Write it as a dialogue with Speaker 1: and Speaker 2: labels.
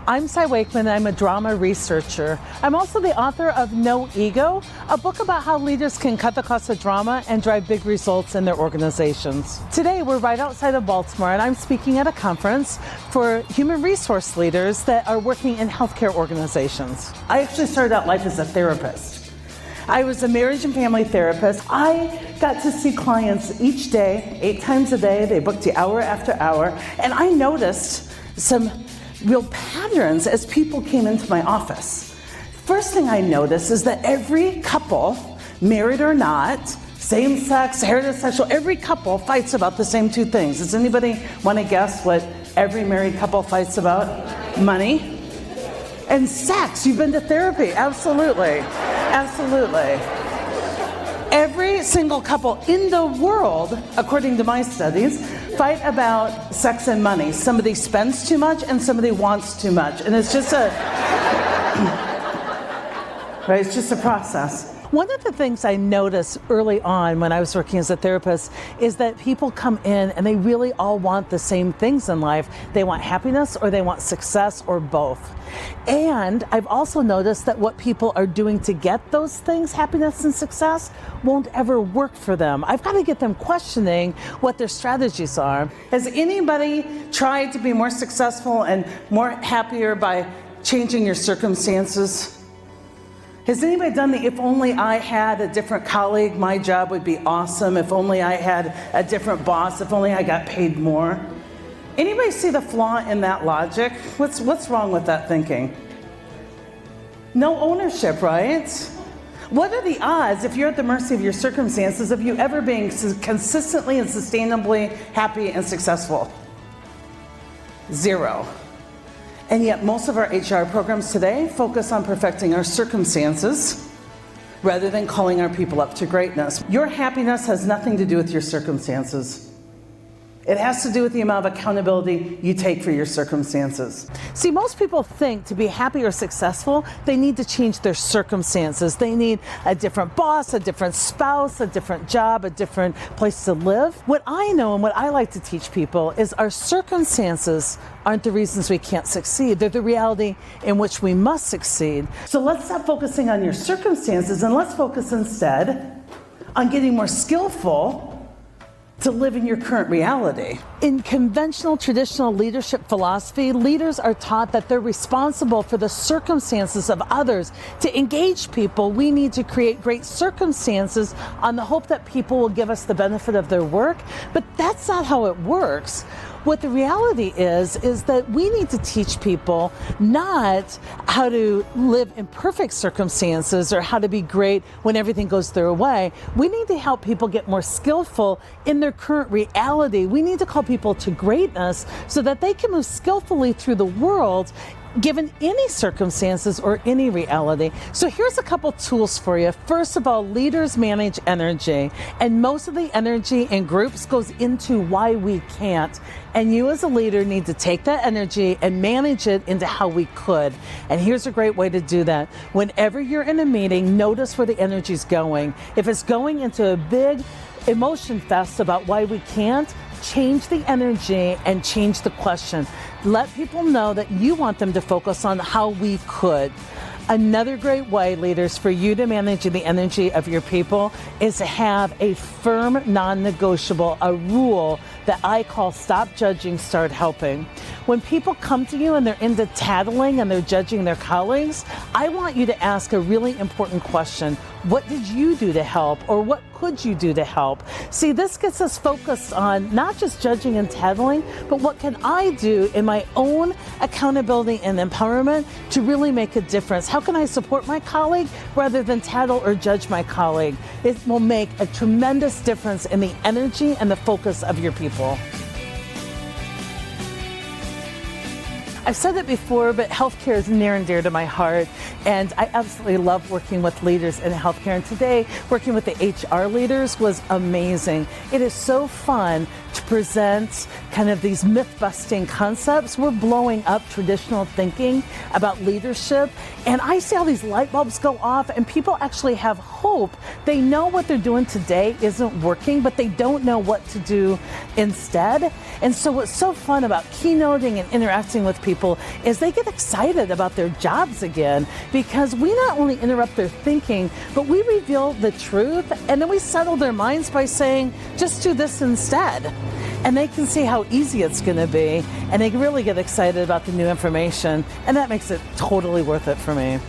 Speaker 1: I'm Wakeman, and I'm a drama researcher. I'm also the author of No Ego, a book about how leaders can cut the cost of drama and drive big results in their organizations. Today, we're right outside of Baltimore, and I'm speaking at a conference for human resource leaders that are working in healthcare organizations. I actually started out life as a therapist. I was a marriage and family therapist. I got to see clients each day, 8 times a day. They booked you hour after hour, and I noticed some real patterns as people came into my office. First thing I noticed is that every couple, married or not, same-sex, heterosexual, every couple fights about the same 2 things. Does anybody want to guess what every married couple fights about? Money and sex. You've been to therapy. Absolutely. Absolutely. Every single couple in the world, according to my studies, fight about sex and money. Somebody spends too much and somebody wants too much. And it's just right, it's just a process. One of the things I noticed early on when I was working as a therapist is that people come in and they really all want the same things in life. They want happiness or they want success or both. And I've also noticed that what people are doing to get those things, happiness and success, won't ever work for them. I've got to get them questioning what their strategies are. Has anybody tried to be more successful and more happier by changing your circumstances? Has anybody done the if only I had a different colleague, my job would be awesome, if only I had a different boss, if only I got paid more? Anybody see the flaw in that logic? What's wrong with that thinking? No ownership, right? What are the odds, if you're at the mercy of your circumstances, of you ever being consistently and sustainably happy and successful? 0. And yet most of our HR programs today focus on perfecting our circumstances rather than calling our people up to greatness. Your happiness has nothing to do with your circumstances. It has to do with the amount of accountability you take for your circumstances. See, most people think to be happy or successful, they need to change their circumstances. They need a different boss, a different spouse, a different job, a different place to live. What I know and what I like to teach people is our circumstances aren't the reasons we can't succeed. They're the reality in which we must succeed. So let's stop focusing on your circumstances and let's focus instead on getting more skillful to live in your current reality. In conventional, traditional leadership philosophy, leaders are taught that they're responsible for the circumstances of others. To engage people, we need to create great circumstances on the hope that people will give us the benefit of their work, but that's not how it works. What the reality is that we need to teach people not how to live in perfect circumstances or how to be great when everything goes their way. We need to help people get more skillful in their current reality. We need to call people to greatness so that they can move skillfully through the world given any circumstances or any reality. So here's a couple tools for you. First of all, leaders manage energy, and most of the energy in groups goes into why we can't. And you as a leader need to take that energy and manage it into how we could. And here's a great way to do that. Whenever you're in a meeting, notice where the energy's going. If it's going into a big emotion fest about why we can't, change the energy and change the question. Let people know that you want them to focus on how we could. Another great way, leaders, for you to manage the energy of your people is to have a firm, non-negotiable, a rule that I call stop judging, start helping. When people come to you and they're into tattling and they're judging their colleagues, I want you to ask a really important question. What did you do to help, or what could you do to help? See, this gets us focused on not just judging and tattling, but what can I do in my own accountability and empowerment to really make a difference? How can I support my colleague rather than tattle or judge my colleague? It will make a tremendous difference in the energy and the focus of your people. I've said it before, but healthcare is near and dear to my heart, and I absolutely love working with leaders in healthcare. And today, working with the HR leaders was amazing. It is so fun to present kind of these myth-busting concepts. We're blowing up traditional thinking about leadership, and I see all these light bulbs go off, and people actually have hope. They know what they're doing today isn't working, but they don't know what to do instead. And so what's so fun about keynoting and interacting with people is they get excited about their jobs again, because we not only interrupt their thinking, but we reveal the truth, and then we settle their minds by saying, just do this instead. And they can see how easy it's going to be, and they really get excited about the new information, and that makes it totally worth it for me.